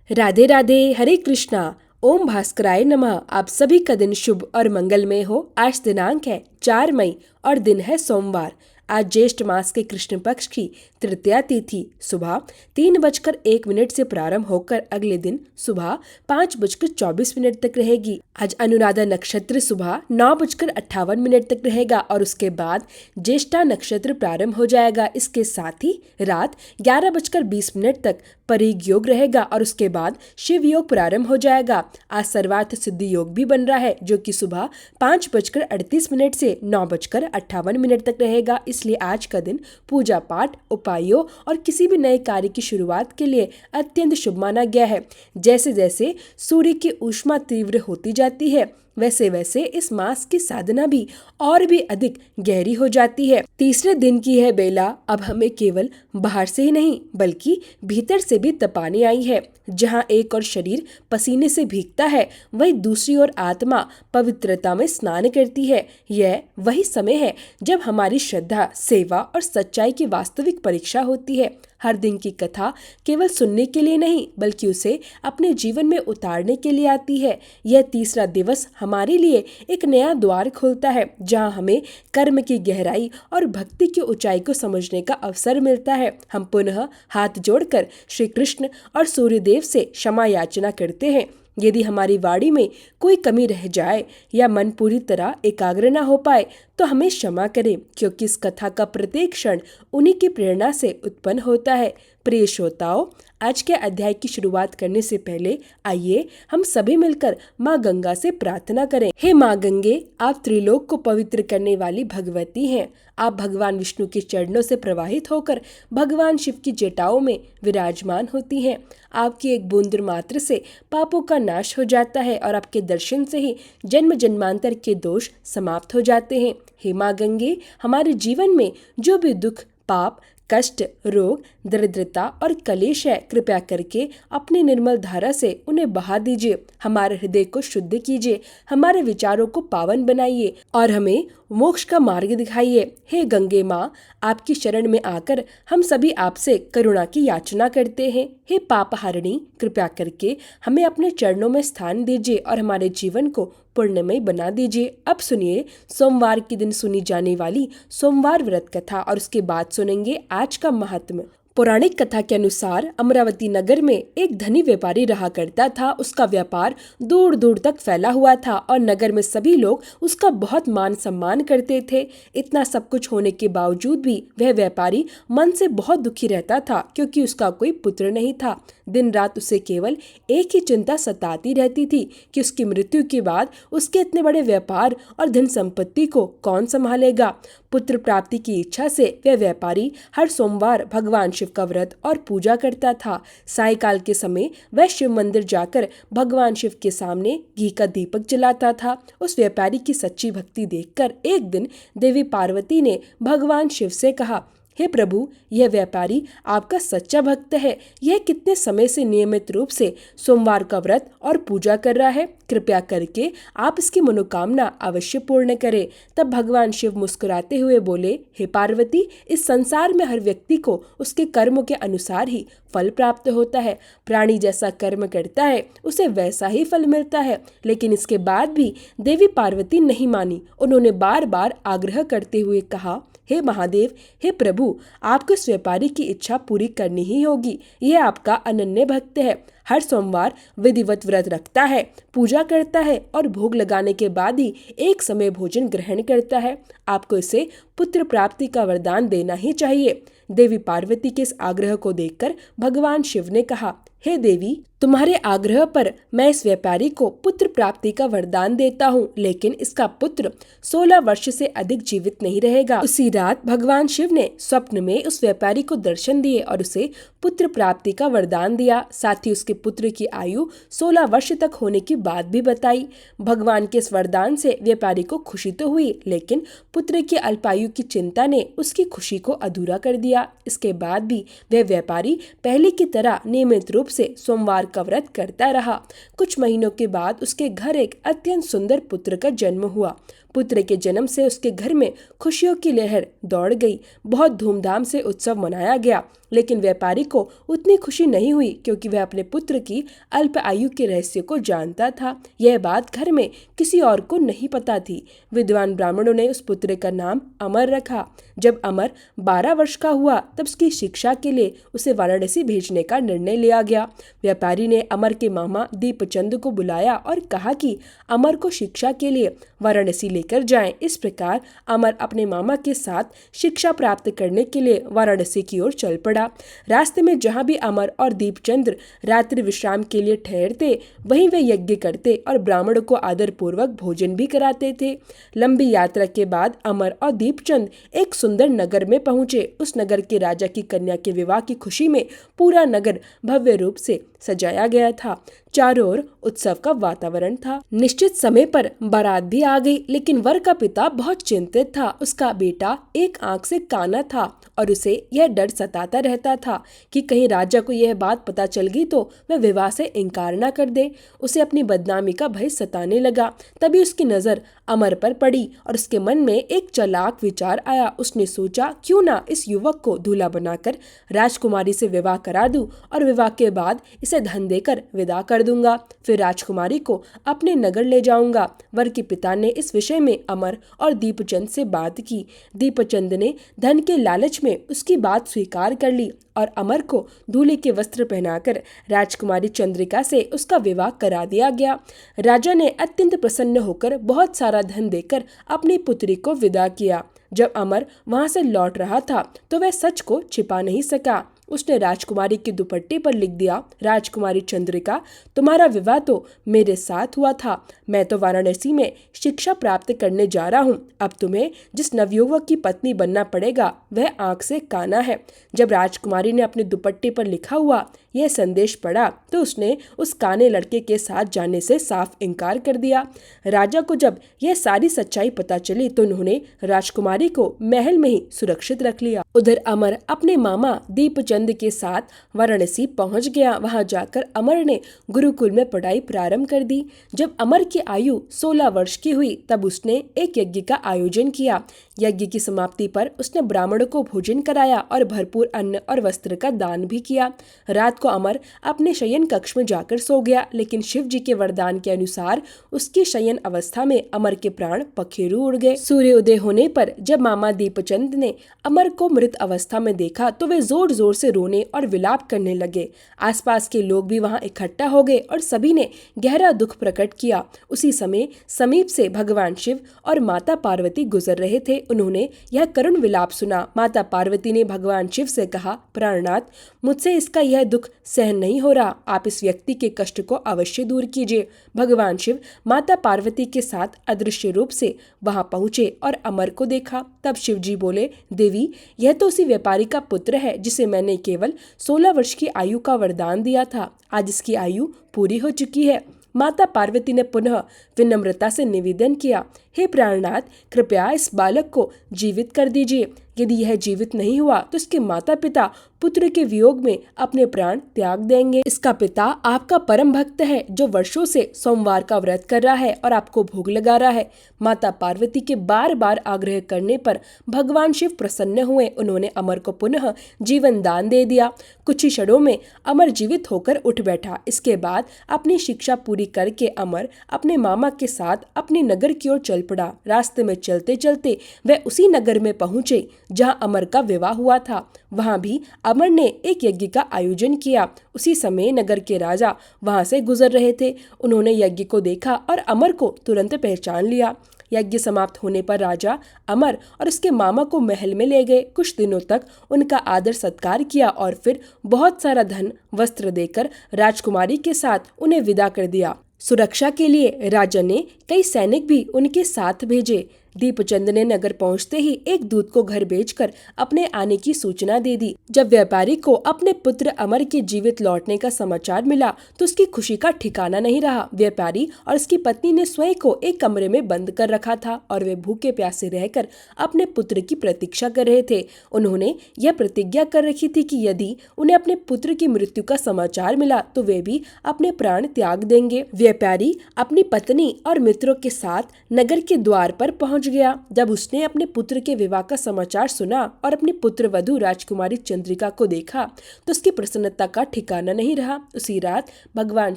राधे राधे, हरे कृष्णा। ओम भास्कराय नमः। आप सभी का दिन शुभ और मंगलमय हो। आज दिनांक है 4 मई और दिन है सोमवार। आज ज्येष्ठ मास के कृष्ण पक्ष की तृतीया तिथि सुबह 3:01 से प्रारंभ होकर अगले दिन सुबह 5:24 तक रहेगी। आज अनुराधा नक्षत्र सुबह 9:58 तक रहेगा और उसके बाद ज्येष्ठा नक्षत्र प्रारंभ हो जाएगा। इसके साथ ही रात 11:20 तक परिग योग रहेगा और उसके बाद शिव योग प्रारंभ हो जाएगा। आज सर्वार्थ सिद्धि योग भी बन रहा है जो कि सुबह 5:38 से 9:58 तक रहेगा। इसलिए आज का दिन पूजा पाठ, उपायों और किसी भी नए कार्य की शुरुआत के लिए अत्यंत शुभ माना गया है। जैसे जैसे सूर्य की ऊष्मा तीव्र होती जाती है वैसे वैसे इस मास की साधना भी और भी अधिक गहरी हो जाती है। तीसरे दिन की है बेला अब हमें केवल बाहर से ही नहीं बल्कि भीतर से भी तपाने आई है। जहाँ एक और शरीर पसीने से भीगता है वही दूसरी ओर आत्मा पवित्रता में स्नान करती है। यह वही समय है जब हमारी श्रद्धा, सेवा और सच्चाई की वास्तविक परीक्षा होती है। हर दिन की कथा केवल सुनने के लिए नहीं बल्कि उसे अपने जीवन में उतारने के लिए आती है। यह तीसरा दिवस हमारे लिए एक नया द्वार खोलता है जहां हमें कर्म की गहराई और भक्ति की ऊंचाई को समझने का अवसर मिलता है। हम पुनः हाथ जोड़कर श्री कृष्ण और सूर्यदेव से क्षमा याचना करते हैं। यदि हमारी वाणी में कोई कमी रह जाए या मन पूरी तरह एकाग्र न हो पाए तो हमें क्षमा करें, क्योंकि इस कथा का प्रत्येक क्षण उन्हीं की प्रेरणा से उत्पन्न होता है। प्रिय श्रोताओं, आज के अध्याय की शुरुआत करने से पहले आइए हम सभी मिलकर माँ गंगा से प्रार्थना करें। हे माँ गंगे, आप त्रिलोक को पवित्र करने वाली भगवती हैं। आप भगवान विष्णु के चरणों से प्रवाहित होकर भगवान शिव की जटाओं में विराजमान होती हैं। आपकी एक बूंद मात्र से पापों का नाश हो जाता है और आपके दर्शन से ही जन्म जन्मांतर के दोष समाप्त हो जाते हैं। हे माँ गंगे, हमारे जीवन में जो भी दुख, पाप, कष्ट, रोग, दरिद्रता और कलेश है, कृपया करके अपनी निर्मल धारा से उन्हें बहा दीजिए। हमारे हृदय को शुद्ध कीजिए, हमारे विचारों को पावन बनाइए और हमें मोक्ष का मार्ग दिखाइए। हे गंगे माँ, आपकी शरण में आकर हम सभी आपसे करुणा की याचना करते हैं। हे पापहारिणी, कृपया करके हमें अपने चरणों में स्थान दीजिए और हमारे जीवन को पुण्यमय बना दीजिए। अब सुनिए सोमवार के दिन सुनी जाने वाली सोमवार व्रत कथा और उसके बाद सुनेंगे आज का महात्म्य। पौराणिक कथा के अनुसार अमरावती नगर में एक धनी व्यापारी रहा करता था। उसका व्यापार दूर दूर तक फैला हुआ था और नगर में सभी लोग उसका बहुत मान सम्मान करते थे। इतना सब कुछ होने के बावजूद भी वह व्यापारी मन से बहुत दुखी रहता था, क्योंकि उसका कोई पुत्र नहीं था। दिन रात उसे केवल एक ही चिंता सताती रहती थी कि उसकी मृत्यु के बाद उसके इतने बड़े व्यापार और धन संपत्ति को कौन संभालेगा। पुत्र प्राप्ति की इच्छा से वह व्यापारी हर सोमवार भगवान शिव का व्रत और पूजा करता था। सायंकाल के समय वह शिव मंदिर जाकर भगवान शिव के सामने घी का दीपक जलाता था। उस व्यापारी की सच्ची भक्ति देखकर एक दिन देवी पार्वती ने भगवान शिव से कहा, हे प्रभु, यह व्यापारी आपका सच्चा भक्त है। यह कितने समय से नियमित रूप से सोमवार का व्रत और पूजा कर रहा है। कृपया करके आप इसकी मनोकामना अवश्य पूर्ण करें। तब भगवान शिव मुस्कुराते हुए बोले, हे पार्वती, इस संसार में हर व्यक्ति को उसके कर्मों के अनुसार ही फल प्राप्त होता है। प्राणी जैसा कर्म करता है उसे वैसा ही फल मिलता है। लेकिन इसके बाद भी देवी पार्वती नहीं मानी। उन्होंने बार बार आग्रह करते हुए कहा, हे महादेव, हे प्रभु, आपको इस व्यापारी की इच्छा पूरी करनी ही होगी। यह आपका अनन्य भक्त है। हर सोमवार विधिवत व्रत रखता है, पूजा करता है और भोग लगाने के बाद ही एक समय भोजन ग्रहण करता है। आपको इसे पुत्र प्राप्ति का वरदान देना ही चाहिए। देवी पार्वती के इस आग्रह को देखकर भगवान शिव ने कहा, हे देवी, तुम्हारे आग्रह पर मैं इस व्यापारी को पुत्र प्राप्ति का वरदान देता हूँ, लेकिन इसका पुत्र 16 वर्ष से अधिक जीवित नहीं रहेगा। उसी रात भगवान शिव ने स्वप्न में उस व्यापारी को दर्शन दिए और उसे पुत्र प्राप्ति का वरदान दिया। साथ ही उसके पुत्र की आयु 16 वर्ष तक होने की बात भी बताई। भगवान के इस वरदान से व्यापारी को खुशी तो हुई, लेकिन पुत्र की अल्पायु की चिंता ने उसकी खुशी को अधूरा कर दिया। इसके बाद भी वह व्यापारी पहले की तरह नियमित रूप से सोमवार का व्रत करता रहा। कुछ महीनों के बाद उसके घर एक अत्यंत सुंदर पुत्र का जन्म हुआ। पुत्र के जन्म से उसके घर में खुशियों की लहर दौड़ गई। बहुत धूमधाम से उत्सव मनाया गया, लेकिन व्यापारी को उतनी खुशी नहीं हुई क्योंकि वह अपने पुत्र की अल्प आयु के रहस्य को जानता था। यह बात घर में किसी और को नहीं पता थी। विद्वान ब्राह्मणों ने उस पुत्र का नाम अमर रखा। जब अमर 12 वर्ष का हुआ तब उसकी शिक्षा के लिए उसे वाराणसी भेजने का निर्णय लिया गया। व्यापारी ने अमर के मामा दीपचंद को बुलाया और कहा कि अमर को शिक्षा के लिए वाराणसी लेकर जाएं। इस प्रकार अमर अपने मामा के साथ शिक्षा प्राप्त करने के लिए वाराणसी की ओर चल पड़ा। रास्ते में जहाँ भी अमर और दीपचंद रात्रि विश्राम के लिए ठहरते, वहीं वे यज्ञ करते और ब्राह्मणों को आदर पूर्वक भोजन भी कराते थे। लंबी यात्रा के बाद अमर और दीपचंद एक सुंदर नगर में पहुंचे। उस नगर के राजा की कन्या के विवाह की खुशी में पूरा नगर भव्य रूप से सजाया गया था। चारों ओर उत्सव का वातावरण था। निश्चित समय पर बारात भी आ गई, लेकिन वर का पिता बहुत चिंतित था। उसका बेटा एक आंख से काना था और उसे यह डर सताता रहता था कि कहीं राजा को यह बात पता चल गई तो वह विवाह से इनकार न कर दे। उसे अपनी बदनामी का भय सताने लगा। तभी उसकी नजर अमर पर पड़ी और उसके मन में एक चालाक विचार आया। उसने सोचा, क्यों ना इस युवक को दूल्हा बनाकर राजकुमारी से विवाह करा दूं और विवाह के बाद इसे धन देकर विदा कर दूंगा। फिर राजकुमारी को अपने नगर ले जाऊंगा। वर के पिता ने इस विषय में अमर और दीपचंद से बात की। दीपचंद ने धन के लालच में उसकी बात स्वीकार कर ली और अमर को दूल्हे के वस्त्र पहनाकर राजकुमारी चंद्रिका से उसका विवाह करा दिया गया। राजा ने अत्यंत प्रसन्न होकर बहुत सारा धन देकर अपनी पुत्री को विदा किया। जब अमर वहां से लौट रहा था तो वह सच को छिपा नहीं सका। उसने राजकुमारी के दुपट्टे पर लिख दिया, राजकुमारी चंद्रिका, तुम्हारा विवाह तो मेरे साथ हुआ था। मैं तो वाराणसी में शिक्षा प्राप्त करने जा रहा हूँ। अब तुम्हें जिस नवयुवक की पत्नी बनना पड़ेगा वह आंख से काना है। जब राजकुमारी ने अपने दुपट्टे पर लिखा हुआ यह संदेश पढ़ा तो उसने उस काने लड़के के साथ जाने से साफ इनकार कर दिया। राजा को जब यह सारी सच्चाई पता चली तो उन्होंने राजकुमारी को महल में ही सुरक्षित रख लिया। उधर अमर अपने मामा दीपचंद के साथ वाराणसी पहुंच गया। वहां जाकर अमर ने गुरुकुल में पढ़ाई प्रारंभ कर दी। जब अमर की आयु 16 वर्ष की हुई तब उसने एक यज्ञ का आयोजन किया। यज्ञ की समाप्ति पर उसने ब्राह्मणों को भोजन कराया और भरपूर अन्न और वस्त्र का दान भी किया। रात को अमर अपने शयन कक्ष में जाकर सो गया, लेकिन शिव जी के वरदान के अनुसार उसकी शयन अवस्था में अमर के प्राण पखेरु उड़ गए। सूर्योदय होने पर जब मामा दीपचंद ने अमर को मृत अवस्था में देखा तो वे जोर जोर से रोने और विलाप करने लगे। आसपास के लोग भी वहां इकट्ठा हो गए और सभी ने गहरा दुख प्रकट किया। उसी समय समीप से भगवान शिव और माता पार्वती गुजर रहे थे। उन्होंने यह करुण विलाप सुना। माता पार्वती ने भगवान शिव से कहा, प्राणनाथ, मुझसे इसका यह दुख सहन नहीं हो रहा। आप इस व्यक्ति के कष्ट को अवश्य दूर कीजिए। भगवान शिव माता पार्वती के साथ अदृश्य रूप से वहां पहुंचे और अमर को देखा। तब शिव जी बोले, देवी, यह तो उसी व्यापारी का पुत्र है जिसे मैंने केवल 16 वर्ष की आयु का वरदान दिया था। आज इसकी आयु पूरी हो चुकी है। माता पार्वती ने पुनः विनम्रता से निवेदन किया, हे प्राणनाथ, कृपया इस बालक को जीवित कर दीजिए। यदि यह जीवित नहीं हुआ तो इसके माता पिता पुत्र के वियोग में अपने प्राण त्याग देंगे। इसका पिता आपका परम भक्त है जो वर्षों से सोमवार का व्रत कर रहा है और आपको भोग लगा रहा है। माता पार्वती के बार बार आग्रह करने पर भगवान शिव प्रसन्न हुए। उन्होंने अमर को पुनः जीवन दान दे दिया। कुछ ही क्षणों में अमर जीवित होकर उठ बैठा। इसके बाद अपनी शिक्षा पूरी करके अमर अपने मामा के साथ अपने नगर की ओर चल पड़ा। रास्ते में चलते चलते वह उसी नगर में पहुंचे जहां अमर का विवाह हुआ था। वहां भी अमर ने एक यज्ञ का आयोजन किया। उसी समय नगर के राजा वहां से गुजर रहे थे। उन्होंने यज्ञ को देखा और अमर को तुरंत पहचान लिया। यज्ञ समाप्त होने पर राजा अमर और उसके मामा को महल में ले गए। कुछ दिनों तक उनका आदर सत्कार किया और फिर बहुत सारा धन वस्त्र देकर राजकुमारी के साथ उन्हें विदा कर दिया। सुरक्षा के लिए राजा ने कई सैनिक भी उनके साथ भेजे। दीपचंद ने नगर पहुंचते ही एक दूत को घर भेजकर अपने आने की सूचना दे दी। जब व्यापारी को अपने पुत्र अमर के जीवित लौटने का समाचार मिला तो उसकी खुशी का ठिकाना नहीं रहा। व्यापारी और उसकी पत्नी ने स्वयं को एक कमरे में बंद कर रखा था और वे भूखे प्यासे रहकर अपने पुत्र की प्रतीक्षा कर रहे थे। उन्होंने यह प्रतिज्ञा कर रखी थी कि यदि उन्हें अपने पुत्र की मृत्यु का समाचार मिला तो वे भी अपने प्राण त्याग देंगे। व्यापारी अपनी पत्नी और मित्रों के साथ नगर के द्वार पर पहुंच गया। जब उसने अपने पुत्र के विवाह का समाचार सुना और अपनी पुत्र वधू राजकुमारी चंद्रिका को देखा तो उसकी प्रसन्नता का ठिकाना नहीं रहा। उसी रात भगवान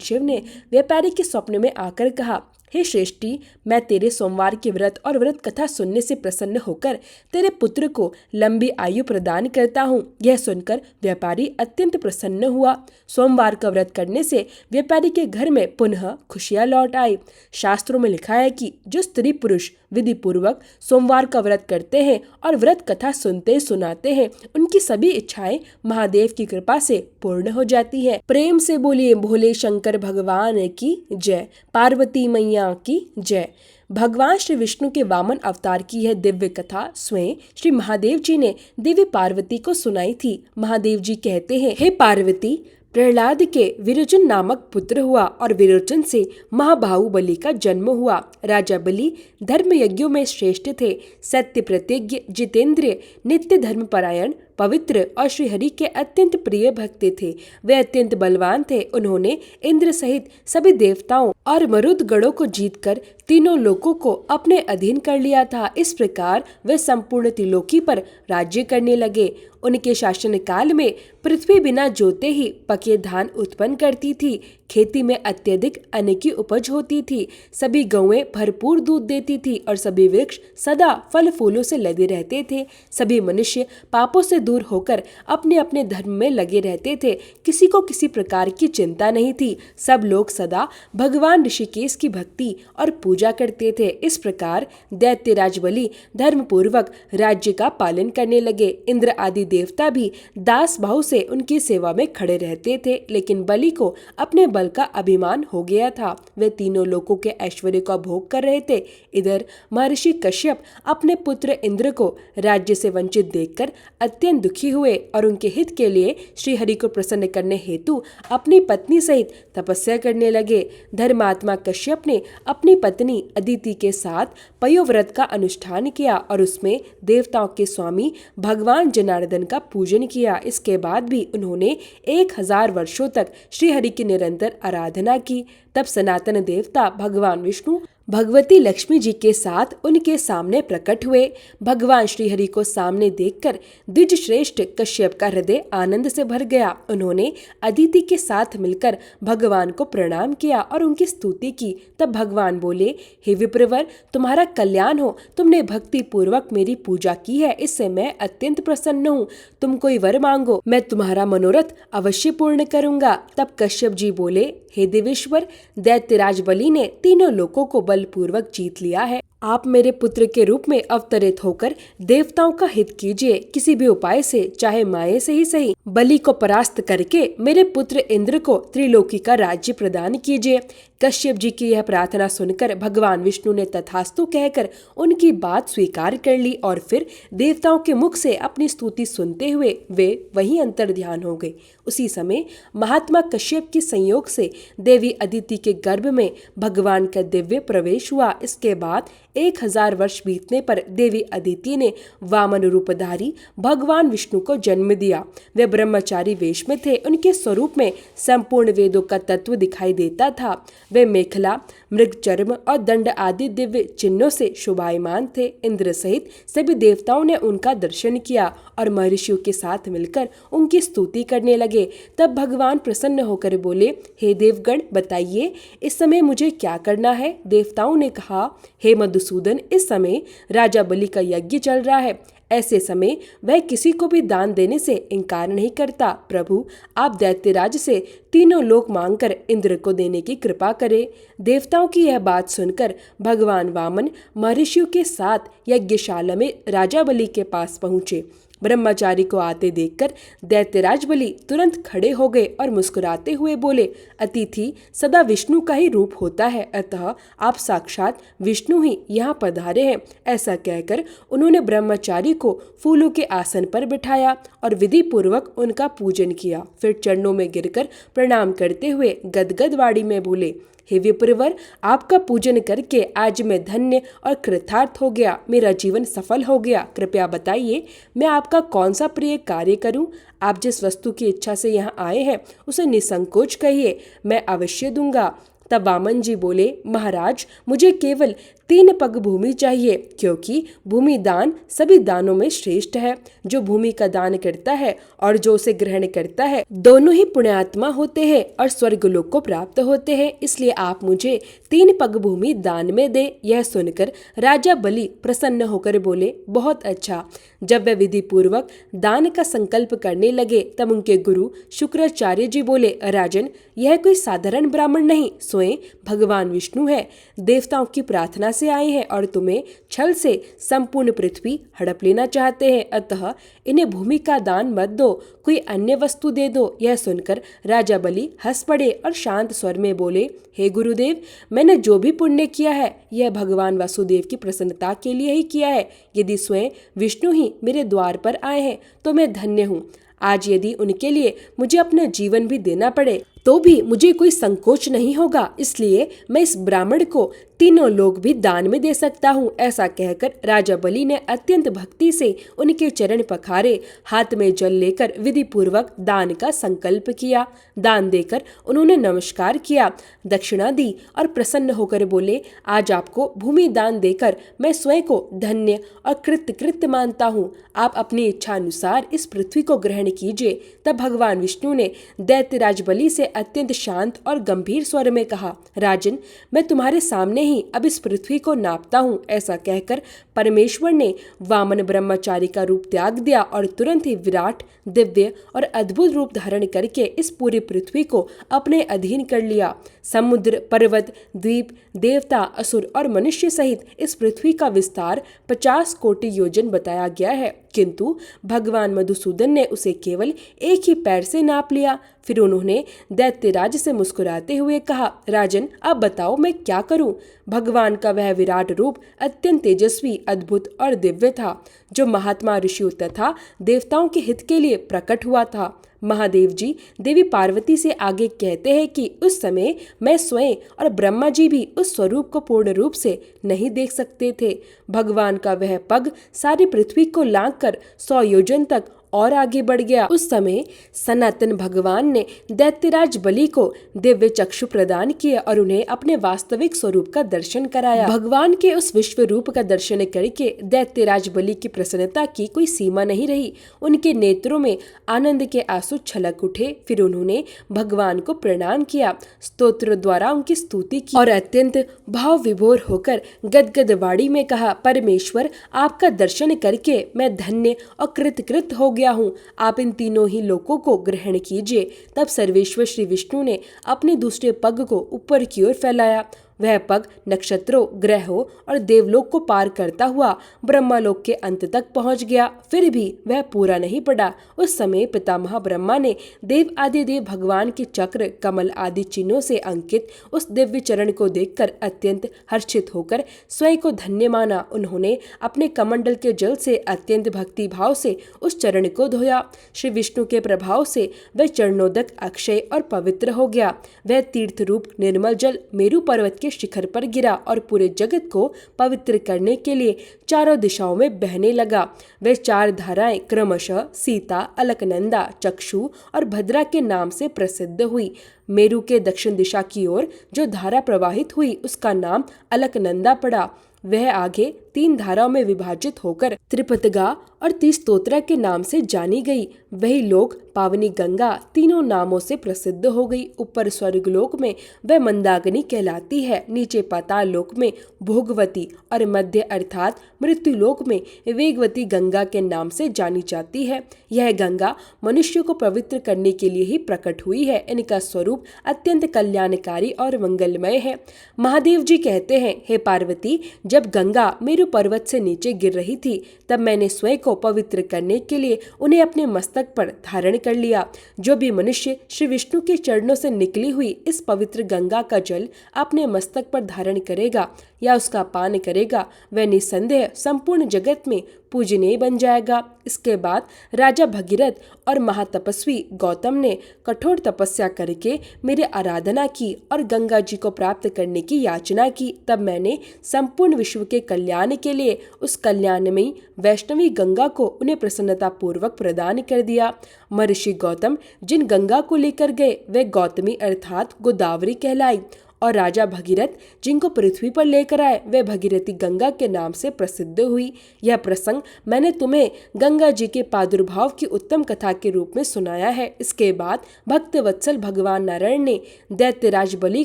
शिव ने व्यापारी के स्वप्न में आकर कहा, हे श्रेष्ठी, मैं तेरे सोमवार के व्रत और व्रत कथा सुनने से प्रसन्न होकर तेरे पुत्र को लंबी आयु प्रदान करता हूँ। यह सुनकर व्यापारी अत्यंत प्रसन्न हुआ। सोमवार का व्रत करने से व्यापारी के घर में पुनः खुशियाँ लौट आई। शास्त्रों में लिखा है कि जो स्त्री पुरुष विधि पूर्वक सोमवार का व्रत करते हैं और व्रत कथा सुनते सुनाते हैं, उनकी सभी इच्छाएं महादेव की कृपा से पूर्ण हो जाती है। प्रेम से बोलिए भोले शंकर भगवान की जय, पार्वती मैया की जय। भगवान श्री विष्णु के वामन अवतार की यह दिव्य कथा स्वयं श्री महादेव जी ने देवी पार्वती को सुनाई थी। महादेव जी कहते हैं, हे पार्वती, प्रहलाद के विरोचन नामक पुत्र हुआ और विरोचन से महाबाहु बलि का जन्म हुआ। राजा बलि धर्म यज्ञों में श्रेष्ठ थे, सत्य प्रतिज्ञ, जितेंद्रिय, नित्य धर्मपरायण, पवित्र और श्रीहरि के अत्यंत प्रिय भक्त थे। वे अत्यंत बलवान थे। उन्होंने इंद्र सहित सभी देवताओं और मरुद गणों को जीतकर तीनों लोकों को अपने अधीन कर लिया था। इस प्रकार वे संपूर्ण त्रिलोकी पर राज्य करने लगे। उनके शासन काल में पृथ्वी बिना जोते ही पके धान उत्पन्न करती थी। खेती में अत्यधिक अन्न की उपज होती थी। सभी गौएं भरपूर दूध देती थी और सभी वृक्ष सदा फल फूलों से लदे रहते थे। सभी मनुष्य पापों से दूर होकर अपने अपने धर्म में लगे रहते थे। किसी को किसी प्रकार की चिंता नहीं थी। सब लोग सदा भगवान ऋषिकेश की भक्ति और पूजा करते थे। इस प्रकार दैत्यराज बलि धर्म पूर्वक राज्य का पालन करने लगे। इंद्र आदि देवता भी दास भाव से उनकी सेवा में खड़े रहते थे, लेकिन बलि को अपने बल का अभिमान हो गया था। वे तीनों लोकों के ऐश्वर्य का भोग कर रहे थे। इधर महर्षि कश्यप अपने पुत्र इंद्र को राज्य से वंचित देखकर अत्यंत दुखी हुए और उनके हित के लिए श्री हरि को प्रसन्न करने हेतु अपनी पत्नी सहित तपस्या करने लगे। धर्मात्मा कश्यप ने अपनी पत्नी अदिति के साथ पयोव्रत का अनुष्ठान किया और उसमें देवताओं के स्वामी भगवान जनार्दन का पूजन किया। इसके बाद भी उन्होंने 1000 वर्षों तक श्री हरि की निरंतर आराधना की। तब सनातन देवता भगवान विष्णु भगवती लक्ष्मी जी के साथ उनके सामने प्रकट हुए। भगवान श्री हरि को सामने देखकर द्विज श्रेष्ठ कश्यप का हृदय आनंद से भर गया। उन्होंने अदिति के साथ मिलकर भगवान को प्रणाम किया और उनकी स्तुति की। तब भगवान बोले, हे विप्रवर, तुम्हारा कल्याण हो। तुमने भक्ति पूर्वक मेरी पूजा की है, इससे मैं अत्यंत प्रसन्न हूँ। तुम कोई वर मांगो, मैं तुम्हारा मनोरथ अवश्य पूर्ण करूंगा। तब कश्यप जी बोले, हे देवेश्वर, दैत्यराज बलि ने तीनों लोकों को बलपूर्वक जीत लिया है। आप मेरे पुत्र के रूप में अवतरित होकर देवताओं का हित कीजिए। किसी भी उपाय से, चाहे माये से ही सही, बलि को परास्त करके मेरे पुत्र इंद्र को त्रिलोकी का राज्य प्रदान कीजिए। कश्यप जी की यह प्रार्थना सुनकर भगवान विष्णु ने तथास्तु कहकर उनकी बात स्वीकार कर ली और फिर देवताओं के मुख से अपनी स्तुति सुनते हुए वे वहीं अंतर ध्यान हो गए। उसी समय महात्मा कश्यप के संयोग से देवी अदिति के गर्भ में भगवान का दिव्य प्रवेश हुआ। इसके बाद 1000 वर्ष बीतने पर देवी अदिति ने वामन रूपधारी भगवान विष्णु को जन्म दिया। वे ब्रह्मचारी वेश में थे। उनके स्वरूप में संपूर्ण वेदों का तत्व दिखाई देता था। वे मेखला, मृग चर्म और दंड आदि दिव्य चिन्हों से शोभायमान थे। इंद्र सहित सभी देवताओं ने उनका दर्शन किया और महर्षियों के साथ मिलकर उनकी स्तुति करने लगे। तब भगवान प्रसन्न होकर बोले, हे देवगण, बताइए इस समय मुझे क्या करना है। देवताओं ने कहा, हे मधुसूदन, इस समय राजा बलि का यज्ञ चल रहा है। ऐसे समय वह किसी को भी दान देने से इनकार नहीं करता। प्रभु, आप दैत्यराज से तीनों लोक मांगकर इंद्र को देने की कृपा करें। देवताओं की यह बात सुनकर भगवान वामन महर्षियों के साथ यज्ञशाला में राजा बलि के पास पहुँचे। ब्रह्मचारी को आते देखकर दैत्यराज बलि तुरंत खड़े हो गए और मुस्कुराते हुए बोले, अतिथि सदा विष्णु का ही रूप होता है, अतः आप साक्षात विष्णु ही यहाँ पधारे हैं। ऐसा कहकर उन्होंने ब्रह्मचारी को फूलों के आसन पर बिठाया और विधि पूर्वक उनका पूजन किया। फिर चरणों में गिरकर प्रणाम करते हुए गदगद वाणी में बोले, हे विप्रवर, आपका पूजन करके आज मैं धन्य और कृतार्थ हो गया। मेरा जीवन सफल हो गया। कृपया बताइए, मैं आपका कौन सा प्रिय कार्य करूं? आप जिस वस्तु की इच्छा से यहाँ आए हैं उसे निसंकोच कहिए, मैं अवश्य दूंगा। तब वामन जी बोले, महाराज, मुझे केवल 3 पग भूमि चाहिए, क्योंकि भूमि दान सभी दानों में श्रेष्ठ है। जो भूमि का दान करता है और जो उसे ग्रहण करता है, दोनों ही पुण्यात्मा होते हैं और स्वर्गलोक को प्राप्त होते हैं। इसलिए आप मुझे 3 पग भूमि दान में दे। यह सुनकर राजा बलि प्रसन्न होकर बोले, बहुत अच्छा। जब वे विधि पूर्वक दान का संकल्प करने लगे तब उनके गुरु शुक्राचार्य जी बोले, राजन, यह कोई साधारण ब्राह्मण नहीं, स्वयं भगवान विष्णु है। देवताओं की प्रार्थना से आए हैं और तुम्हें छल से संपूर्ण पृथ्वी हड़प लेना चाहते हैं, अतः इन्हें भूमि का दान मत दो, कोई अन्य वस्तु दे दो। यह सुनकर राजा बलि हंस पड़े और शांत स्वर में बोले, हे गुरुदेव, मैंने जो भी पुण्य किया है यह भगवान वासुदेव की प्रसन्नता के लिए ही किया है। यदि स्वयं विष्णु ही मेरे द्वार पर आए हैं तो मैं धन्य हूँ। आज यदि उनके लिए मुझे अपना जीवन भी देना पड़े तो भी मुझे कोई संकोच नहीं होगा। इसलिए मैं इस ब्राह्मण को तीनों लोग भी दान में दे सकता हूँ। ऐसा कहकर राजा बलि ने अत्यंत भक्ति से उनके चरण पखारे, हाथ में जल लेकर विधि पूर्वक दान का संकल्प किया। दान देकर उन्होंने नमस्कार किया, दक्षिणा दी और प्रसन्न होकर बोले, आज आपको भूमि दान देकर मैं स्वयं को धन्य और कृतकृत मानता हूँ। आप अपनी इच्छा अनुसार इस पृथ्वी को ग्रहण कीजिए। तब भगवान विष्णु ने दैत्यराज बलि से अत्यंत शांत और गंभीर स्वर में कहा, राजन, मैं तुम्हारे सामने ही अब इस पृथ्वी को नापता हूँ। ऐसा कहकर परमेश्वर ने वामन ब्रह्मचारी का रूप त्याग दिया और तुरंत ही विराट, दिव्य और अद्भुत रूप धारण करके इस पूरी पृथ्वी को अपने अधीन कर लिया। समुद्र, पर्वत, द्वीप, देवता, असुर और मनुष्य सहित इस पृथ्वी का विस्तार 50 कोटि योजन बताया गया है, किंतु भगवान मधुसूदन ने उसे केवल एक ही पैर से नाप लिया। फिर उन्होंने दैत्यराज से मुस्कुराते हुए कहा, राजन, अब बताओ मैं क्या करूं? भगवान का वह विराट रूप अत्यंत तेजस्वी, अद्भुत और दिव्य था, जो महात्मा ऋषियों तथा देवताओं के हित के लिए प्रकट हुआ था। महादेव जी देवी पार्वती से आगे कहते हैं कि उस समय मैं स्वयं और ब्रह्मा जी भी उस स्वरूप को पूर्ण रूप से नहीं देख सकते थे। भगवान का वह पग सारी पृथ्वी को लांघकर 100 योजन तक और आगे बढ़ गया। उस समय सनातन भगवान ने दैत्यराज बलि को दिव्य चक्षु प्रदान किए और उन्हें अपने वास्तविक स्वरूप का दर्शन कराया। भगवान के उस विश्व रूप का दर्शन करके दैत्यराज बलि की प्रसन्नता की कोई सीमा नहीं रही। उनके नेत्रों में आनंद के आंसू छलक उठे। फिर उन्होंने भगवान को प्रणाम किया, स्तोत्र द्वारा उनकी स्तुति की और अत्यंत भाव विभोर होकर गदगद वाणी में कहा, परमेश्वर, आपका दर्शन करके मैं धन्य और कृतकृत हो गया हूँ। आप इन तीनों ही लोकों को ग्रहण कीजिए। तब सर्वेश्वर श्री विष्णु ने अपने दूसरे पग को ऊपर की ओर फैलाया। वह पग नक्षत्रों, ग्रहों और देवलोक को पार करता हुआ ब्रह्मलोक के अंत तक पहुंच गया। फिर भी वह पूरा नहीं पड़ा। उस समय पितामह ब्रह्मा ने देव आदि देव भगवान के चक्र, कमल आदि चिन्हों से अंकित उस दिव्य चरण को देखकर अत्यंत हर्षित होकर स्वयं को धन्य माना। उन्होंने अपने कमंडल के जल से अत्यंत भक्ति भाव से उस चरण को धोया। श्री विष्णु के प्रभाव से वह चरणोदक अक्षय और पवित्र हो गया। वह तीर्थ रूप निर्मल जल मेरु पर्वत के शिखर पर गिरा और पूरे जगत को पवित्र करने के लिए चारों दिशाओं में बहने लगा। वे 4 धाराएं क्रमशः सीता, अलकनंदा, चक्षु और भद्रा के नाम से प्रसिद्ध हुई। मेरु के दक्षिण दिशा की ओर जो धारा प्रवाहित हुई उसका नाम अलकनंदा पड़ा। वह आगे 3 धाराओं में विभाजित होकर त्रिपतगा और तीस्तोत्रा के नाम से जानी गई। वही लोक पावनी गंगा तीनों नामों से प्रसिद्ध हो गई। ऊपर स्वर्गलोक में वह मंदाकिनी कहलाती है, नीचे पाताल लोक में भोगवती और मध्य अर्थात मृत्युलोक में वेगवती गंगा के नाम से जानी जाती है। यह गंगा मनुष्य को पवित्र करने के लिए ही प्रकट हुई है। इनका स्वरूप अत्यंत कल्याणकारी और मंगलमय है। महादेव जी कहते हैं, हे पार्वती, जब गंगा मेरु पर्वत से नीचे गिर रही थी तब मैंने स्वयं को पवित्र करने के लिए उन्हें अपने मस्तक पर धारण कर लिया। जो भी मनुष्य श्री विष्णु के चरणों से निकली हुई इस पवित्र गंगा का जल अपने मस्तक पर धारण करेगा या उसका पान करेगा वह निसंदेह संपूर्ण जगत में पूजनीय बन जाएगा। इसके बाद राजा भगीरथ और महातपस्वी गौतम ने कठोर तपस्या करके मेरी आराधना की और गंगा जी को प्राप्त करने की याचना की। तब मैंने संपूर्ण विश्व के कल्याण के लिए उस कल्याणमयी वैष्णवी गंगा को उन्हें प्रसन्नता पूर्वक प्रदान कर दिया। महर्षि गौतम जिन गंगा को लेकर गए वे गौतमी अर्थात गोदावरी कहलाई और राजा भगीरथ जिनको पृथ्वी पर लेकर आए वे भगीरथी गंगा के नाम से प्रसिद्ध हुई। यह प्रसंग मैंने तुम्हें गंगा जी के प्रादुर्भाव की उत्तम कथा के रूप में सुनाया है। इसके बाद भक्त वत्सल भगवान नारायण ने दैत्यराज बलि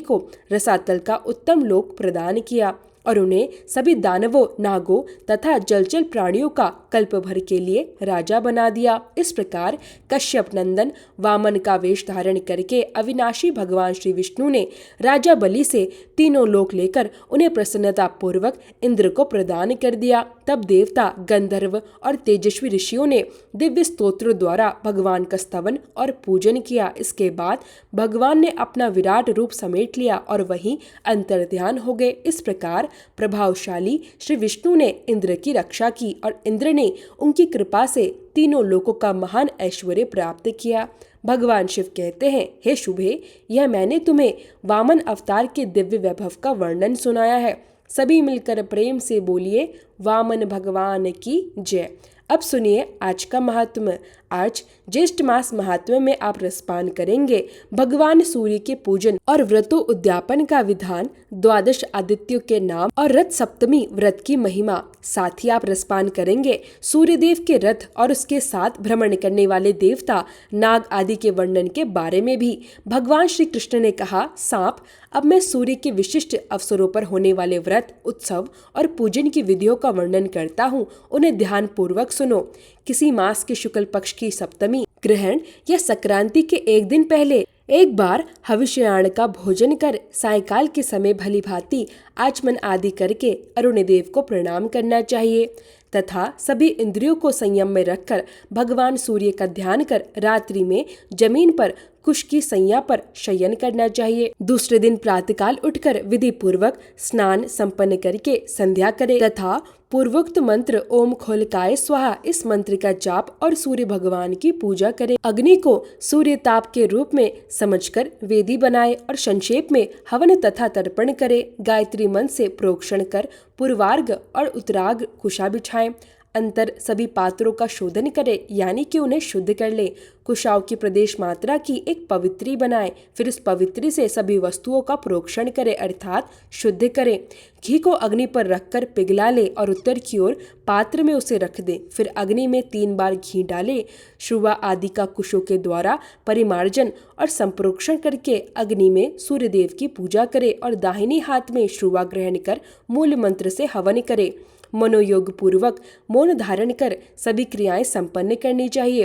को रसातल का उत्तम लोक प्रदान किया और उन्हें सभी दानवों, नागों तथा जलचर प्राणियों का कल्प भर के लिए राजा बना दिया। इस प्रकार कश्यप नंदन वामन का वेश धारण करके अविनाशी भगवान श्री विष्णु ने राजा बलि से तीनों लोक लेकर उन्हें प्रसन्नता पूर्वक इंद्र को प्रदान कर दिया। तब देवता, गंधर्व और तेजस्वी ऋषियों ने दिव्य स्तोत्रों द्वारा भगवान का स्तवन और पूजन किया। इसके बाद भगवान ने अपना विराट रूप समेट लिया और वहीं अंतर्ध्यान हो गए। इस प्रकार प्रभावशाली श्री विष्णु ने इंद्र की रक्षा की और इंद्र ने उनकी कृपा से तीनों लोकों का महान ऐश्वर्य प्राप्त किया। भगवान शिव कहते हैं, हे शुभे, यह मैंने तुम्हें वामन अवतार के दिव्य वैभव का वर्णन सुनाया है। सभी मिलकर प्रेम से बोलिए वामन भगवान की जय। अब सुनिए आज का महात्म्य। आज ज्येष्ठ मास महात्म्य में आप रसपान करेंगे भगवान सूर्य के पूजन और व्रतों उद्यापन का विधान, द्वादश आदित्यों के नाम और रथ सप्तमी व्रत की महिमा। साथ ही आप रसपान करेंगे सूर्यदेव के रथ और उसके साथ भ्रमण करने वाले देवता, नाग आदि के वर्णन के बारे में भी। भगवान श्री कृष्ण ने कहा, सांप, अब मैं सूर्य के विशिष्ट अवसरों पर होने वाले व्रत, उत्सव और पूजन की विधियों का वर्णन करता हूँ, उन्हें ध्यान पूर्वक सुनो। किसी मास के शुक्ल पक्ष की सप्तमी, ग्रहण या संक्रांति के एक दिन पहले एक बार हविष्यान्न का भोजन कर सायंकाल के समय भली भांति आचमन आदि करके अरुण देव को प्रणाम करना चाहिए तथा सभी इंद्रियों को संयम में रखकर भगवान सूर्य का ध्यान कर रात्रि में जमीन पर कुश की सैया पर शयन करना चाहिए। दूसरे दिन प्रातःकाल उठकर विधि पूर्वक स्नान संपन्न करके संध्या करे तथा पूर्वोक्त मंत्र ओम खोलकाय स्वाहा इस मंत्र का जाप और सूर्य भगवान की पूजा करे। अग्नि को सूर्य ताप के रूप में समझकर वेदी बनाए और संक्षेप में हवन तथा तर्पण करे। गायत्री मंत्र से प्रोक्षण कर पूर्वार्घ और उत्तरार्घ कुशा बिछाएं। अंतर सभी पात्रों का शोधन करे यानी कि उन्हें शुद्ध कर ले। कुशाओं की प्रदेश मात्रा की एक पवित्री बनाए, फिर उस पवित्री से सभी वस्तुओं का प्रोक्षण करे अर्थात शुद्ध करे। घी को अग्नि पर रखकर पिघला ले और उत्तर की ओर पात्र में उसे रख दे। फिर अग्नि में 3 बार घी डाले। शुवा आदि का कुशों के द्वारा परिमार्जन और संप्रोक्षण करके अग्नि में सूर्यदेव की पूजा करे और दाहिनी हाथ में शुवा ग्रहण कर मूल मंत्र से हवन करे। मनोयोग पूर्वक मौन धारण कर सभी क्रियाएं संपन्न करनी चाहिए।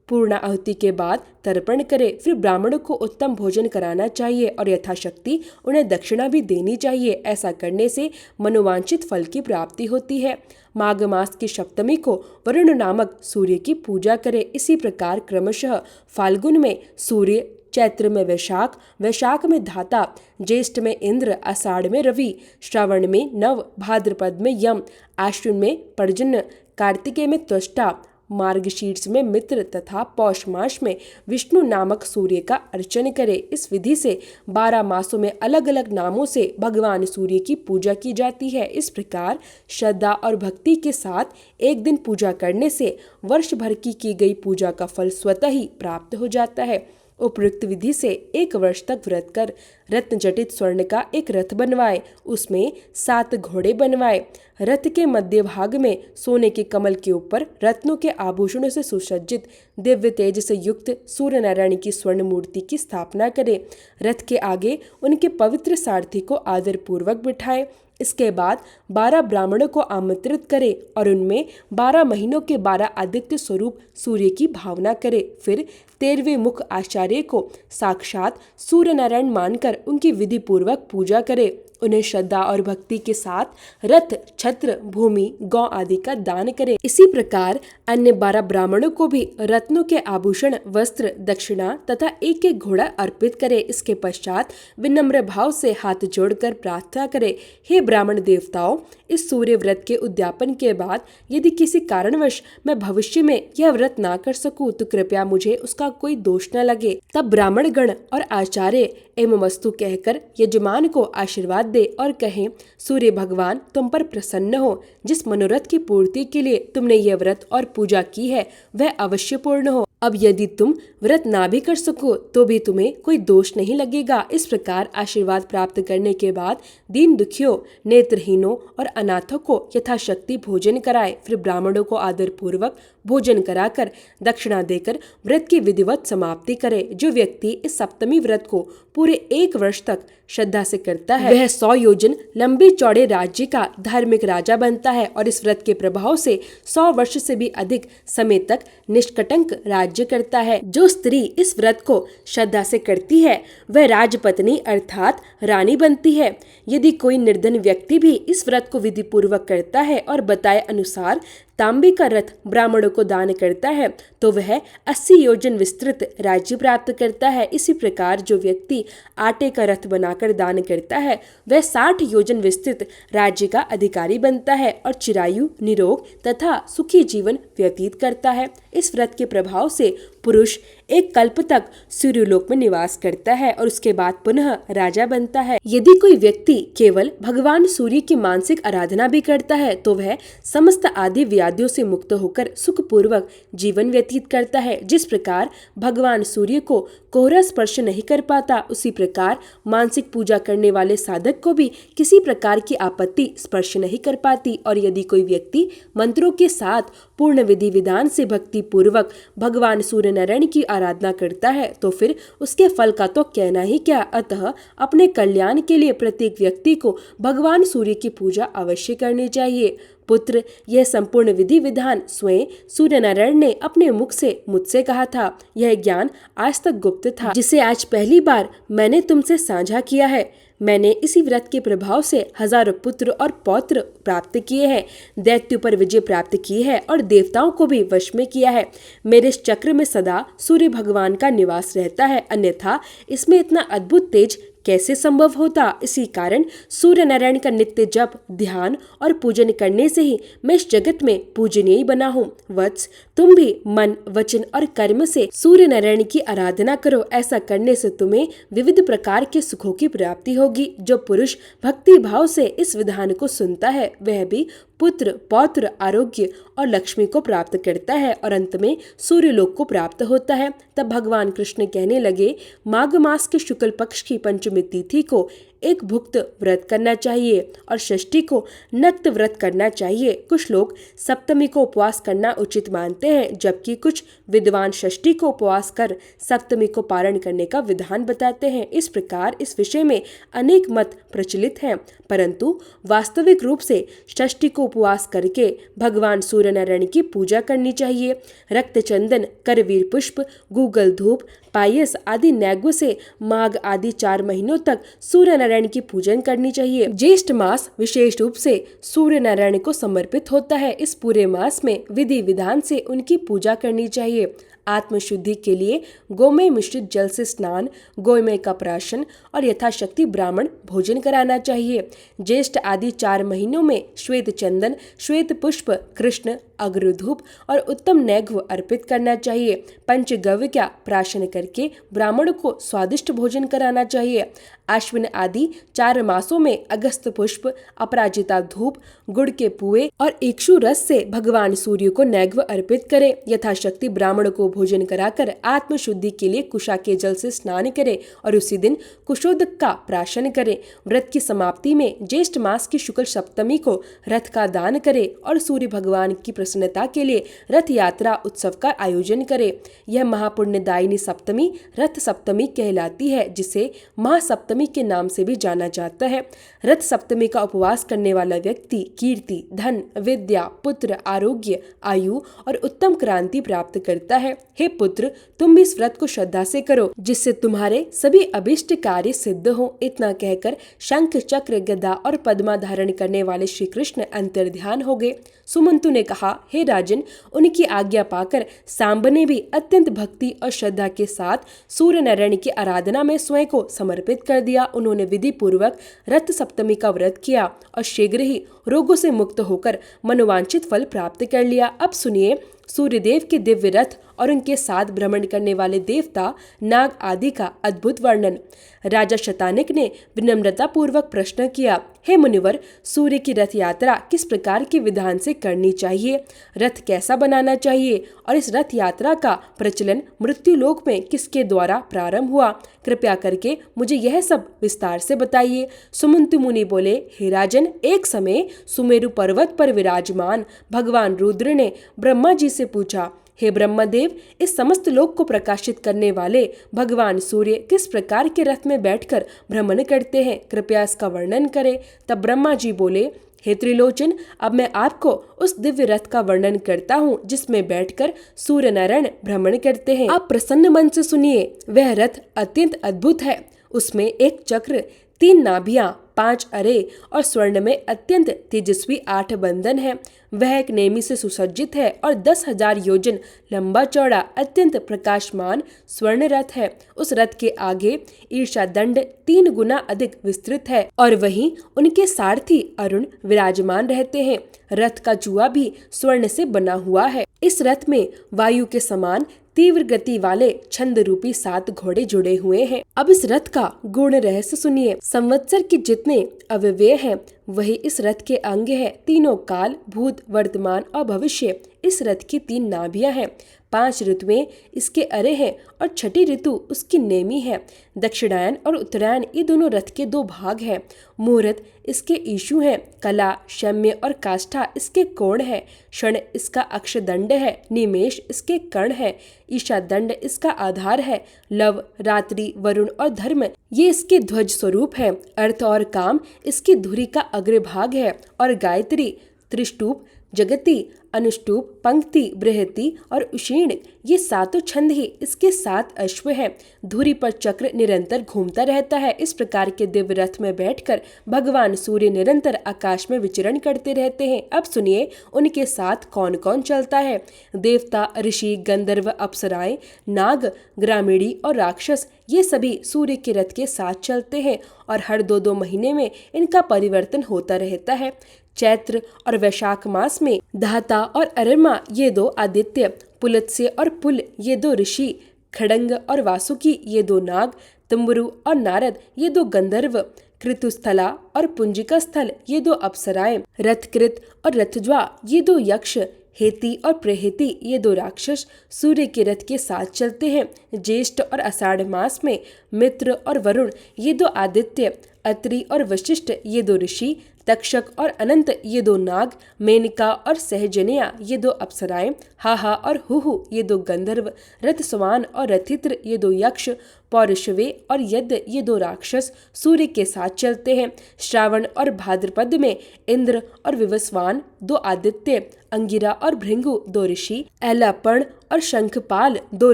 पूर्ण आहुति के बाद तर्पण करे, फिर ब्राह्मणों को उत्तम भोजन कराना चाहिए और यथाशक्ति उन्हें दक्षिणा भी देनी चाहिए। ऐसा करने से मनोवांछित फल की प्राप्ति होती है। माघ मास की सप्तमी को वरुण नामक सूर्य की पूजा करे। इसी प्रकार क्रमशः फाल्गुन में सूर्य, चैत्र में वैशाख, वैशाख में धाता, ज्येष्ठ में इंद्र, आषाढ़ में रवि, श्रावण में नव, भाद्रपद में यम, आश्विन में पर्जन्य, कार्तिकेय में त्वष्टा, मार्गशीर्ष में मित्र तथा पौष मास में विष्णु नामक सूर्य का अर्चन करे। इस विधि से 12 मासों में अलग अलग नामों से भगवान सूर्य की पूजा की जाती है। इस प्रकार श्रद्धा और भक्ति के साथ एक दिन पूजा करने से वर्ष भर की गई पूजा का फल स्वतः ही प्राप्त हो जाता है। उपयुक्त विधि से 1 वर्ष तक व्रत कर रत्न जटित स्वर्ण का एक रथ बनवाए, उसमें 7 घोड़े बनवाए। रथ के मध्य भाग में सोने के कमल के ऊपर रत्नों के आभूषणों से सुसज्जित दिव्य तेज से युक्त सूर्य नारायण की स्वर्ण मूर्ति की स्थापना करे। रथ के आगे उनके पवित्र सारथी को आदर पूर्वक बिठाए। इसके बाद 12 ब्राह्मणों को आमंत्रित करे और उनमें 12 महीनों के 12 आदित्य स्वरूप सूर्य की भावना करे। फिर 13वें मुख आचार्य को साक्षात सूर्य नारायण मानकर उनकी विधि पूर्वक पूजा करे। उन्हें श्रद्धा और भक्ति के साथ रथ, छत्र, भूमि, गौ आदि का दान करे। इसी प्रकार अन्य 12 ब्राह्मणों को भी रत्नों के आभूषण, वस्त्र, दक्षिणा तथा एक एक घोड़ा अर्पित करे। इसके पश्चात विनम्र भाव से हाथ जोड़कर प्रार्थना करे, हे ब्राह्मण देवताओं, इस सूर्य व्रत के उद्यापन के बाद यदि किसी कारणवश मैं भविष्य में यह व्रत ना कर सकूं तो कृपया मुझे उसका कोई दोष न लगे। तब ब्राह्मण गण और आचार्य एवं वस्तु कहकर यजमान को आशीर्वाद दे और कहें, सूर्य भगवान तुम पर प्रसन्न हो। जिस मनोरथ की पूर्ति के लिए तुमने यह व्रत और पूजा की है वह अवश्य पूर्ण हो। अब यदि तुम व्रत ना भी कर सको तो भी तुम्हें कोई दोष नहीं लगेगा। इस प्रकार आशीर्वाद प्राप्त करने के बाद दीन दुखियों, नेत्रहीनों और अनाथों को यथाशक्ति भोजन कराए। फिर ब्राह्मणों को आदर पूर्वक भोजन कराकर दक्षिणा देकर व्रत की विधिवत समाप्ति करे। जो व्यक्ति इस सप्तमी व्रत को पूरे 1 वर्ष तक श्रद्धा से करता है वह 100 योजन लंबे चौड़े राज्य का धार्मिक राजा बनता है और इस व्रत के प्रभाव से 100 वर्ष से भी अधिक समय तक निष्कटंक राज्य करता है। जो स्त्री इस व्रत को श्रद्धा से करती है वह राजपत्नी अर्थात रानी बनती है। यदि कोई निर्धन व्यक्ति भी इस व्रत को विधि पूर्वक करता है और बताए अनुसार तांबे का रथ ब्राह्मणों को दान करता है तो वह 80 योजन विस्तृत राज्य प्राप्त करता है। इसी प्रकार जो व्यक्ति आटे का रथ बनाकर दान करता है वह 60 योजन विस्तृत राज्य का अधिकारी बनता है और चिरायु, निरोग तथा सुखी जीवन व्यतीत करता है। इस व्रत के प्रभाव से पुरुष 1 कल्प तक सूर्यलोक में निवास करता है और उसके बाद पुनः राजा बनता है। यदि कोई व्यक्ति केवल भगवान सूर्य की मानसिक आराधना भी करता है तो वह समस्त आदि व्याधियों से मुक्त होकर सुखपूर्वक जीवन व्यतीत करता है। जिस प्रकार भगवान सूर्य को कोहरा स्पर्श नहीं कर पाता उसी प्रकार मानसिक पूजा करने वाले साधक को भी किसी प्रकार की आपत्ति स्पर्श नहीं कर पाती। और यदि कोई व्यक्ति मंत्रों के साथ पूर्ण विधि विधान से भक्ति पूर्वक भगवान सूर्य नारायण की आराधना करता है तो फिर उसके फल का तो कहना ही क्या। अतः अपने कल्याण के लिए प्रत्येक व्यक्ति को भगवान सूर्य की पूजा अवश्य करनी चाहिए। पुत्र, यह संपूर्ण विधि विधान स्वयं सूर्य नारायण ने अपने मुख से मुझसे कहा था। यह ज्ञान आज तक गुप्त था जिसे आज पहली बार मैंने तुमसे साझा किया है। मैंने इसी व्रत के प्रभाव से हजारों पुत्र और पौत्र प्राप्त किए हैं, दैत्यों पर विजय प्राप्त की है और देवताओं को भी वश में किया है। मेरे इस चक्र में सदा सूर्य भगवान का निवास रहता है, अन्यथा इसमें इतना अद्भुत तेज कैसे संभव होता। इसी कारण सूर्य नारायण का नित्य जप, ध्यान और पूजन करने से ही मैं इस जगत में पूजनीय बना हूँ। वत्स, तुम भी मन, वचन और कर्म से सूर्य नारायण की आराधना करो। ऐसा करने से तुम्हें विविध प्रकार के सुखों की प्राप्ति होगी। जो पुरुष भक्ति भाव से इस विधान को सुनता है वह भी पुत्र, पौत्र, आरोग्य और लक्ष्मी को प्राप्त करता है और अंत में सूर्यलोक को प्राप्त होता है। तब भगवान कृष्ण कहने लगे, माघ मास के शुक्ल पक्ष की पंचमी तिथि को एक भुक्त व्रत करना चाहिए और षष्ठी को नक्त व्रत करना चाहिए। कुछ लोग सप्तमी को उपवास करना उचित मानते हैं जबकि कुछ विद्वान षष्ठी को उपवास कर सप्तमी को पारण करने का विधान बताते हैं। इस प्रकार इस विषय में अनेक मत प्रचलित हैं, परंतु वास्तविक रूप से षष्ठी को उपवास करके भगवान सूर्य नारायण की पूजा करनी चाहिए। रक्त चंदन, करवीर पुष्प, गूगल धूप, पायस आदि नैवेद्य से माघ आदि 4 महीनों तक सूर्य नारायण की पूजन करनी चाहिए। ज्येष्ठ मास विशेष रूप से सूर्य नारायण को समर्पित होता है। इस पूरे मास में विधि विधान से उनकी पूजा करनी चाहिए। आत्मशुद्धि के लिए गोमय मिश्रित जल से स्नान, गोमय का प्राशन और यथाशक्ति ब्राह्मण भोजन कराना चाहिए। ज्येष्ठ आदि 4 महीनों में श्वेत चंदन, श्वेत पुष्प, कृष्ण, अग्रधूप और उत्तम नैवेद्य अर्पित करना चाहिए। पंचगव्य का प्राशन करके ब्राह्मण को स्वादिष्ट भोजन कराना चाहिए। आश्विन आदि 4 मासों में अगस्त पुष्प, अपराजिता धूप, गुड़ के पुए और इक्षु रस से भगवान सूर्य को नैवेद्य अर्पित करें। यथाशक्ति ब्राह्मण को भोजन कराकर आत्मशुद्धि के लिए कुशा के जल से स्नान करें और उसी दिन कुशोदक का प्राशन करें। व्रत की समाप्ति में ज्येष्ठ मास की शुक्ल सप्तमी को रथ का दान करें और सूर्य भगवान की प्रसन्नता के लिए रथ यात्रा उत्सव का आयोजन करे। यह महापुण्यदायिनी सप्तमी रथ सप्तमी कहलाती है, जिसे महासप्तमी के नाम से भी जाना जाता है। रथ सप्तमी का उपवास करने वाला व्यक्ति कीर्ति, धन, विद्या, पुत्र, आरोग्य, आयु और उत्तम क्रांति प्राप्त करता है। हे पुत्र, तुम भी इस व्रत को श्रद्धा से करो, जिससे तुम्हारे सभी अभिष्ट कार्य सिद्ध हो। इतना कहकर शंख, चक्र, गदा और पद्मा धारण करने वाले श्री कृष्ण अंतर्ध्यान हो गए। सुमंतु ने कहा, हे राजन, उनकी आज्ञा पाकर सांब ने भी अत्यंत भक्ति और श्रद्धा के साथ सूर्य नारायण की आराधना में स्वयं को समर्पित कर दिया। उन्होंने विधि पूर्वक रथ सप्तमी का व्रत किया और शीघ्र ही रोगों से मुक्त होकर मनोवांछित फल प्राप्त कर लिया। अब सुनिए सूर्यदेव के दिव्य रथ और उनके साथ भ्रमण करने वाले देवता, नाग आदि का अद्भुत वर्णन। राजा शतानिक ने विनम्रता पूर्वक प्रश्न किया, हे मुनिवर, सूर्य की रथ यात्रा किस प्रकार के विधान से करनी चाहिए? रथ कैसा बनाना चाहिए और इस रथ यात्रा का प्रचलन मृत्युलोक में किसके द्वारा प्रारंभ हुआ? कृपया करके मुझे यह सब विस्तार से बताइए। सुमंतु मुनि बोले, हे राजन, एक समय सुमेरु पर्वत पर विराजमान भगवान रुद्र ने ब्रह्मा जी से पूछा, हे ब्रह्मदेव, इस समस्त लोक को प्रकाशित करने वाले भगवान सूर्य किस प्रकार के रथ में बैठकर भ्रमण करते हैं? कृपया इसका वर्णन करें। तब ब्रह्मा जी बोले, हे त्रिलोचन, अब मैं आपको उस दिव्य रथ का वर्णन करता हूँ जिसमें बैठकर सूर्य नारायण भ्रमण करते हैं। आप प्रसन्न मन से सुनिए। वह रथ अत्यंत अद्भुत है। उसमें एक चक्र, 3 नाभियां, 5 अरे और स्वर्ण में अत्यंत तेजस्वी 8 बंधन है। वह एक नेमी से सुसज्जित है और 10,000 योजन लंबा चौड़ा अत्यंत प्रकाशमान स्वर्ण रथ है। उस रथ के आगे ईर्षा दंड 3 गुना अधिक विस्तृत है और वहीं उनके सारथी अरुण विराजमान रहते हैं। रथ का जुआ भी स्वर्ण से बना हुआ है। इस रथ में वायु के समान तीव्र गति वाले छंद रूपी 7 घोड़े जुड़े हुए हैं। अब इस रथ का गुण रहस्य सुनिए। संवत्सर के जितने अव्यय हैं वही इस रथ के अंग है। तीनों काल, भूत, वर्तमान और भविष्य इस रथ की 3 नाभियां हैं। 5 ऋतुएं इसके अरे हैं और छठी ऋतु उसकी नेमी है। दक्षिणायन और उत्तरायण ये दोनों रथ के 2 भाग हैं। मुहूर्त इसके ईशु हैं। कला, शम्य और काष्ठा इसके कोण है। क्षण इसका अक्षदंड है। निमेष इसके कर्ण है। ईशा दंड इसका आधार है। लव, रात्रि, वरुण और धर्म ये इसके ध्वज स्वरूप है। अर्थ और काम इसकी धुरी का अग्रभाग है और गायत्री, त्रिष्टुप, जगति, अनुष्टुप, पंक्ति, बृहति और उशीर्ण ये 7 छंद ही इसके 7 अश्व हैं। धुरी पर चक्र निरंतर घूमता रहता है। इस प्रकार के दिव्य रथ में बैठकर भगवान सूर्य निरंतर आकाश में विचरण करते रहते हैं। अब सुनिए उनके साथ कौन कौन चलता है। देवता, ऋषि, गंधर्व, अप्सराएं, नाग, ग्रामीणी और राक्षस ये सभी सूर्य के रथ के साथ चलते हैं और हर 2-2 महीने में इनका परिवर्तन होता रहता है। चैत्र और वैशाख मास में धाता और अरमा ये 2 आदित्य, पुलत्स्य और पुल ये 2 ऋषि, खड़ंग और वासुकी ये 2 नाग, तुम्बरु और नारद ये 2 गंधर्व, कृतुस्थला और पुंजिका स्थल ये 2 अप्सराएं, रथकृत और रथज्वा ये 2 यक्ष, हेती और प्रेहेती ये 2 राक्षस सूर्य के रथ के साथ चलते हैं। ज्येष्ठ और आषाढ़ मास में मित्र और वरुण ये 2 आदित्य, अत्रि और वशिष्ठ ये 2 ऋषि, तक्षक और अनंत ये 2 नाग, मेनका और सहजनिया ये 2 अप्सराएं, हाहा और हुहु ये 2 गंधर्व, रथस्वान और रथित्र ये 2 यक्ष, पौरुषवे और यद्य ये 2 राक्षस सूर्य के साथ चलते हैं। श्रावण और भाद्रपद में इंद्र और विवस्वान 2 आदित्य, अंगिरा और भृंगु 2 ऋषि, ऐलापर्ण और शंखपाल 2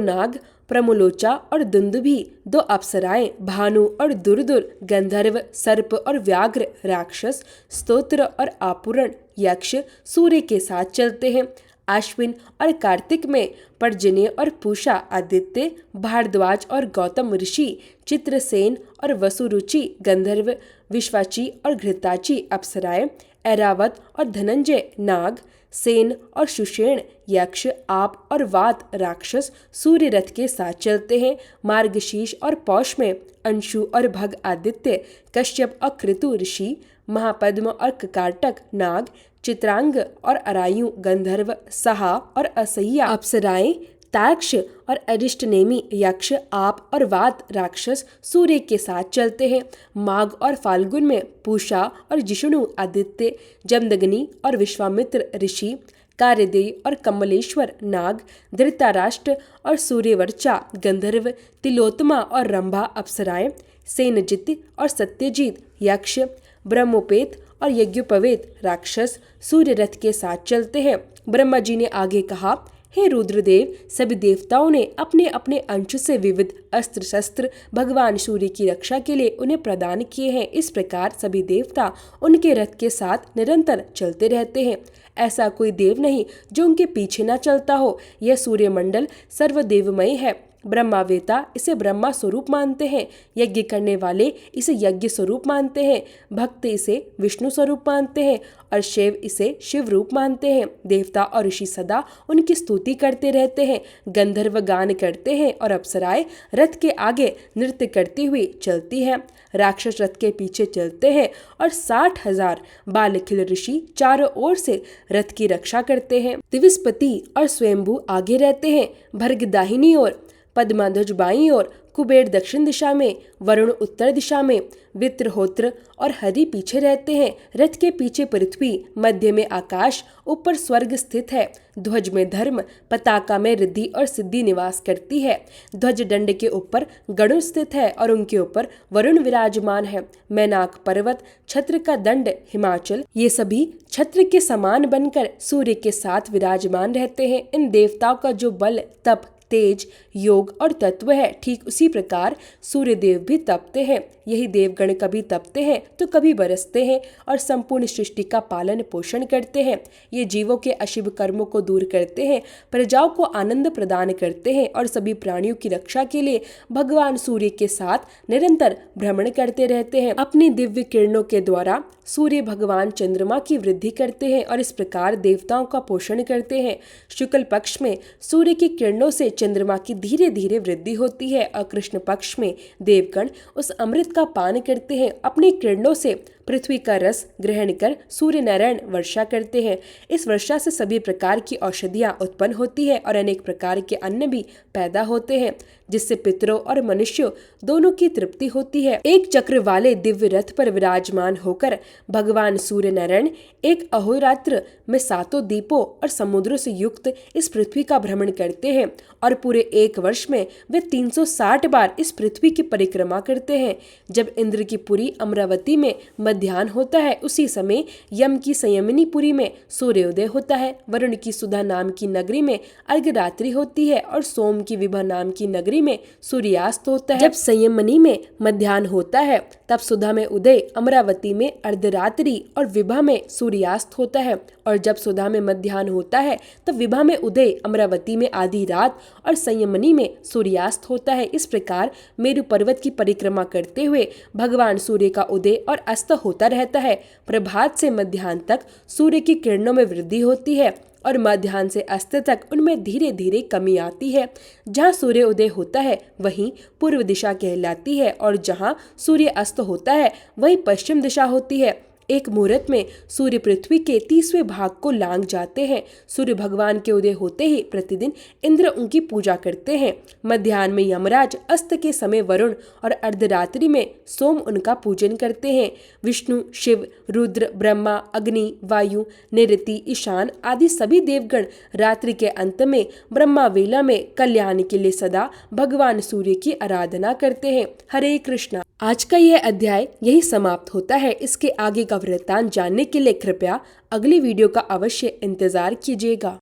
नाग, प्रमुलोचा और दुंदुभी 2 अप्सराएं, भानु और दुर्दुर गंधर्व, सर्प और व्याघ्र राक्षस, स्तोत्र और आपूरण यक्ष सूर्य के साथ चलते हैं। आश्विन और कार्तिक में पर्जन्य और पूषा आदित्य, भारद्वाज और गौतम ऋषि, चित्रसेन और वसुरुचि गंधर्व, विश्वाची और घृताची अप्सराएं, ऐरावत और धनंजय नाग, सेन और सुषेण यक्ष, आप और वात राक्षस सूर्य रथ के साथ चलते हैं। मार्गशीर्ष और पौष में अंशु और भग आदित्य, कश्यप और कृतु ऋषि, महापद्म और ककाटक नाग, चित्रांग और अरायु गंधर्व, सहा और असह्या अप्सराएं, ताक्ष और अरिष्टनेमी यक्ष, आप और वात राक्षस सूर्य के साथ चलते हैं। माघ और फाल्गुन में पूषा और जिष्णु आदित्य, जमदग्नि और विश्वामित्र ऋषि, कार्यदेय और कमलेश्वर नाग, धृतराष्ट्र और सूर्यवर्चा गंधर्व, तिलोत्तमा और रंभा अप्सराएं, सेनजित और सत्यजीत यक्ष, ब्रह्मोपेत और यज्ञोपवेत राक्षस सूर्य रथ के साथ चलते हैं। ब्रह्मा जी ने आगे कहा, हे रुद्रदेव, सभी देवताओं ने अपने अपने अंश से विविध अस्त्र शस्त्र भगवान सूर्य की रक्षा के लिए उन्हें प्रदान किए हैं। इस प्रकार सभी देवता उनके रथ के साथ निरंतर चलते रहते हैं। ऐसा कोई देव नहीं जो उनके पीछे न चलता हो। यह सूर्यमंडल सर्वदेवमय है। ब्रह्मावेता इसे ब्रह्मा स्वरूप मानते हैं, यज्ञ करने वाले इसे यज्ञ स्वरूप मानते हैं, भक्त इसे विष्णु स्वरूप मानते हैं और शिव इसे शिव रूप मानते हैं। देवता और ऋषि सदा उनकी स्तुति करते रहते हैं। गंधर्व गान करते हैं और अप्सराएं रथ के आगे नृत्य करती हुई चलती हैं। राक्षस रथ के पीछे चलते हैं और 60,000 बालखिल ऋषि चारों ओर से रथ की रक्षा करते हैं। दिविस्पति और स्वयंभू आगे रहते हैं, भर्ग दाहिनी ओर, पद्माध्वज बाईं ओर, कुबेर दक्षिण दिशा में, वरुण उत्तर दिशा में, वित्रहोत्र और हरि पीछे रहते हैं। रथ के पीछे पृथ्वी, मध्य में आकाश, ऊपर स्वर्ग स्थित है। ध्वज में धर्म, पताका में रिद्धि और सिद्धि निवास करती है। ध्वज दंड के ऊपर गरुड़ स्थित है और उनके ऊपर वरुण विराजमान है। मैनाक पर्वत, छत्र का दंड हिमाचल, ये सभी छत्र के समान बनकर सूर्य के साथ विराजमान रहते हैं। इन देवताओं का जो बल, तप, तेज, योग और तत्व है, ठीक उसी प्रकार सूर्य देव भी तपते हैं। यही देवगण कभी तपते हैं तो कभी बरसते हैं और संपूर्ण सृष्टि का पालन पोषण करते हैं। ये जीवों के अशुभ कर्मों को दूर करते हैं, प्रजाओं को आनंद प्रदान करते हैं और सभी प्राणियों की रक्षा के लिए भगवान सूर्य के साथ निरंतर भ्रमण करते रहते हैं। अपनी दिव्य किरणों के द्वारा सूर्य भगवान चंद्रमा की वृद्धि करते हैं और इस प्रकार देवताओं का पोषण करते हैं। शुक्ल पक्ष में सूर्य की किरणों से चंद्रमा की धीरे धीरे वृद्धि होती है और कृष्ण पक्ष में देवगण उस अमृत का पान करते हैं। अपनी किरणों से पृथ्वी का रस ग्रहण कर सूर्य नारायण वर्षा करते हैं। इस वर्षा से सभी प्रकार की औषधियां उत्पन्न होती है और अनेक प्रकार के अन्न भी पैदा होते हैं, जिससे पितरों और मनुष्यों दोनों की तृप्ति होती है। एक चक्र वाले दिव्य रथ पर विराजमान होकर भगवान सूर्य नारायण एक अहोरात्र में 7 दीपों और समुद्रों से युक्त इस पृथ्वी का भ्रमण करते हैं और पूरे एक वर्ष में वे 360 बार इस पृथ्वी की परिक्रमा करते हैं। जब इंद्र की पुरी अमरावती में मध्याह्न होता है, उसी समय यम की संयमिनीपुरी में सूर्योदय होता है। वरुण की सुधा नाम की नगरी में अर्घरात्रि होती है और सोम की विभा नाम की नगरी में सूर्यास्त होता है। जब संयमनी में मध्याह्न होता है, तब सुधा में उदय, अमरावती में अर्धरात्रि और विभा में सूर्यास्त होता है। और जब सुधा में मध्याह्न होता है, तब विभा में उदय, अमरावती में आधी रात और संयमनी में सूर्यास्त होता है। इस प्रकार मेरु पर्वत की परिक्रमा करते हुए भगवान सूर्य का उदय और अस्त होता रहता है। प्रभात से मध्याह्न तक सूर्य की किरणों में वृद्धि होती है और मध्याह्न से अस्त तक उनमें धीरे धीरे कमी आती है। जहाँ सूर्य उदय होता है वहीं पूर्व दिशा कहलाती है और जहाँ सूर्य अस्त होता है वहीं पश्चिम दिशा होती है। एक मुहूर्त में सूर्य पृथ्वी के 30वें भाग को लांघ जाते हैं। सूर्य भगवान के उदय होते ही प्रतिदिन इंद्र उनकी पूजा करते हैं। मध्याह्न में यमराज, अस्त के समय वरुण और अर्धरात्रि में सोम उनका पूजन करते हैं। विष्णु, शिव, रुद्र, ब्रह्मा, अग्नि, वायु, निरति, ईशान आदि सभी देवगण रात्रि के अंत में ब्रह्मा वेला में कल्याण के लिए सदा भगवान सूर्य की आराधना करते हैं। हरे कृष्णा। आज का यह अध्याय यही समाप्त होता है। इसके आगे का वृत्तांत जानने के लिए कृपया अगली वीडियो का अवश्य इंतजार कीजिएगा।